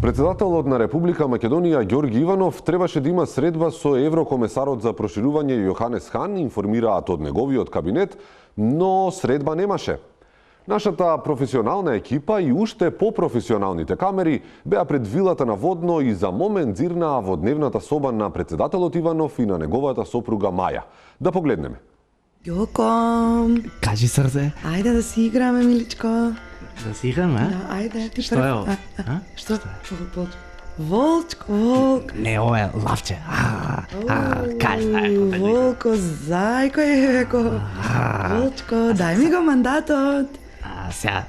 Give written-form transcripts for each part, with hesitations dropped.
Председателот на Република Македонија Ѓорги Иванов требаше да има средба со еврокомесарот за проширување Јоханес Хан, информираат од неговиот кабинет, но средба немаше. Нашата професионална екипа и уште попрофесионалните камери беа пред вилата на Водно и за момент зирнаа во дневната соба на председателот Иванов и на неговата сопруга Маја. Да погледнеме. Јоко, Кажи, срце. ајде да си играме, миличко. Да си играме, Да, ајде, ти Што е ово? Што? Волчко, волк. Не, ова е лавче. Кажи, Волко, зајко е, веко. Волчко, дај ми го мандатот. Сега,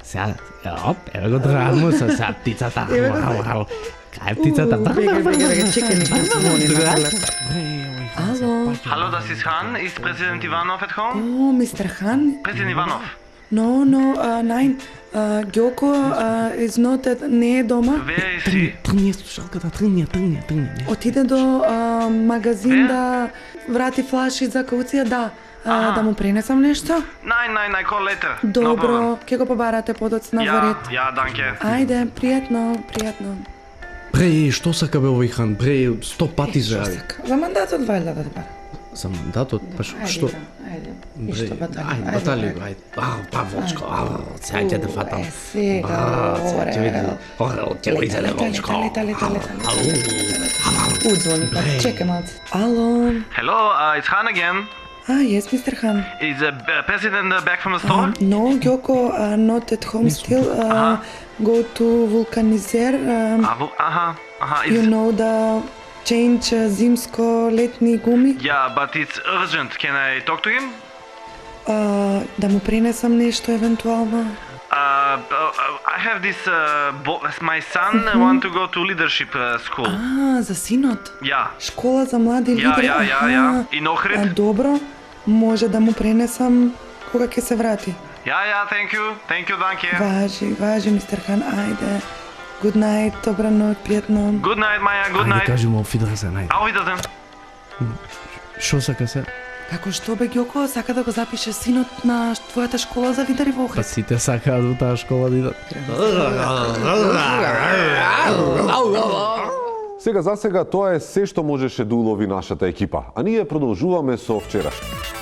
оп, еве го драгмо со сега птицата. Еве го, Кај птицата? Бега, чекай ми. Ало. Hallo, das ist Han. Ist Präsident Ivanov at home? О, мистер Хан. Präsident Ivanov. No, nein. Ѓоко is not at, не е дома. Wer ist sie? Тргни слушалката, тргни. Отиде до магазин да врати флаши за кауција, да. Да му пренесам нешто? Nein, I call later. No Добро, problem. ќе го побарате подоцна во ред. Ja, danke. Ајде, пријатно. Бре, што сака бе овој Хан? Бре, 100 пати Што заради. сака? За мандатот вајда да бара. За мандатот, па што? Ајде. Бре, Ништо батали. ајде, батали, ајде. Па Волчко, сега ќе те фатам. Сега, Орел, ќе го изеде Волчко. Удзвони, па чекай малце. Ало. Hello, it's Han again. Yes, Mr. Han. Is the President back from the store? No, Ѓоко, not at home still. Go to Vulcanizer. Aha. You It's... know the change зимско-летни гуми. Yeah, but it's urgent. Can I talk to him? Да му пренесам нешто евентуално. I have this... my son want to go to leadership school. За синот. Yeah. Школа за млади лидери. Ja. In Ohrid? Добро, може да му пренесам кога ќе се врати. Ja, thank you, danke. Важи, мистер Хан, ајде. Good night, добра ноќ, пријатно. Good night, Maja, good Ајде, night. кажи му, офидра се, најде. Auf Wiedersehen. Шо сака се? Како што бе, Ѓоко, сака да го запише синот на твојата школа за лидери во Па Охрид. сите сакаат во таа школа да идат. Сега за сега тоа е се што можеше да улови нашата екипа, а ние продолжуваме со вчерашното.